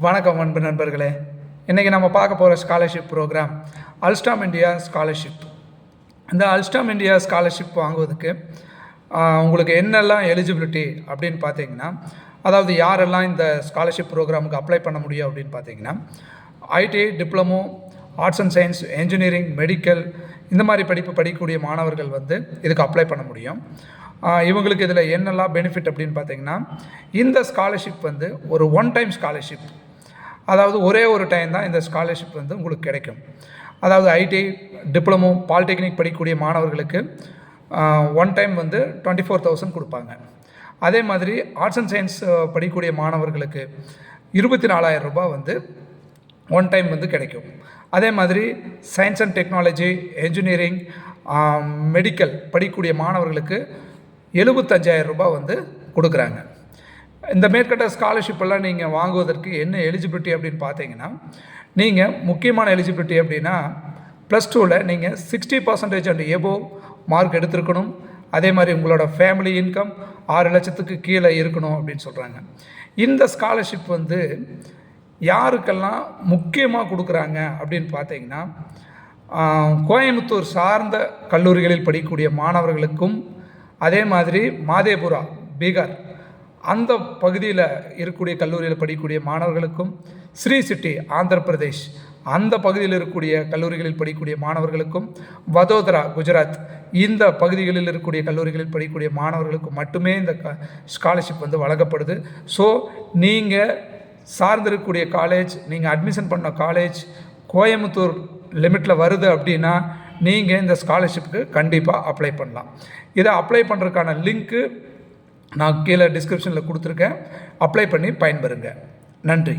வணக்கம் அன்பு நண்பர்களே. இன்றைக்கி நம்ம பார்க்க போகிற scholarship program Alstom India scholarship. இந்த அல்ஸ்டாம் இந்தியா ஸ்காலர்ஷிப் வாங்குவதுக்கு உங்களுக்கு என்னெல்லாம் எலிஜிபிலிட்டி அப்படின்னு பார்த்தீங்கன்னா, அதாவது யாரெல்லாம் இந்த ஸ்காலர்ஷிப் ப்ரோக்ராமுக்கு அப்ளை பண்ண முடியும் அப்படின்னு பார்த்தீங்கன்னா, IT, diploma, arts and science, engineering, medical இந்த மாதிரி படிப்பு படிக்கக்கூடிய மாணவர்கள் இதுக்கு அப்ளை பண்ண முடியும். இவங்களுக்கு இதில் என்னெல்லாம் பெனிஃபிட் அப்படின்னு பார்த்தீங்கன்னா, இந்த ஸ்காலர்ஷிப் ஒரு ஒன் டைம் ஸ்காலர்ஷிப். அதாவது ஒரே ஒரு டைம் தான் இந்த ஸ்காலர்ஷிப் உங்களுக்கு கிடைக்கும். அதாவது ஐடி, டிப்ளமோ, பாலிடெக்னிக் படிக்கக்கூடிய மாணவர்களுக்கு ஒன் டைம் 24,000 கொடுப்பாங்க. அதே மாதிரி ஆர்ட்ஸ் அண்ட் சயின்ஸ் படிக்கக்கூடிய மாணவர்களுக்கு 24,000 ரூபாய் ஒன் டைம் கிடைக்கும். அதே மாதிரி science and technology, engineering, medical படிக்கக்கூடிய மாணவர்களுக்கு 75,000 ரூபாய் கொடுக்குறாங்க. இந்த மேற்கட்ட ஸ்காலர்ஷிப்பெல்லாம் நீங்கள் வாங்குவதற்கு என்ன எலிஜிபிலிட்டி அப்படின்னு பார்த்தீங்கன்னா, நீங்கள் முக்கியமான எலிஜிபிலிட்டி அப்படின்னா +2ல் நீங்கள் 60% அண்ட் எபோவ் மார்க் எடுத்திருக்கணும். அதே மாதிரி உங்களோட ஃபேமிலி இன்கம் 6 லட்சத்துக்கு கீழே இருக்கணும் அப்படின்னு சொல்கிறாங்க. இந்த ஸ்காலர்ஷிப் யாருக்கெல்லாம் முக்கியமாக கொடுக்குறாங்க அப்படின்னு பார்த்தீங்கன்னா, கோயம்புத்தூர் சார்ந்த கல்லூரிகளில் படிக்கக்கூடிய மாணவர்களுக்கும், அதே மாதிரி மாதேபுரா, பீகார் அந்த பகுதியில் இருக்கக்கூடிய கல்லூரியில் படிக்கக்கூடிய மாணவர்களுக்கும், ஸ்ரீ சிட்டி, ஆந்திர பிரதேஷ் அந்த பகுதியில் இருக்கக்கூடிய கல்லூரிகளில் படிக்கக்கூடிய மாணவர்களுக்கும், வதோதரா, குஜராத் இந்த பகுதிகளில் இருக்கக்கூடிய கல்லூரிகளில் படிக்கக்கூடிய மாணவர்களுக்கும் மட்டுமே இந்த ஸ்காலர்ஷிப் வழங்கப்படுது. ஸோ நீங்கள் சார்ந்திருக்கக்கூடிய காலேஜ், நீங்கள் அட்மிஷன் பண்ண காலேஜ் கோயம்புத்தூர் லிமிட்டில் வருது அப்படின்னா நீங்கள் இந்த ஸ்காலர்ஷிப்புக்கு கண்டிப்பாக அப்ளை பண்ணலாம். இதை அப்ளை பண்ணுறதுக்கான லிங்க்கு நான் கீழே டிஸ்கிரிப்ஷனில் கொடுத்துருக்கேன். அப்ளை பண்ணி பயன்பெறுங்க. நன்றி.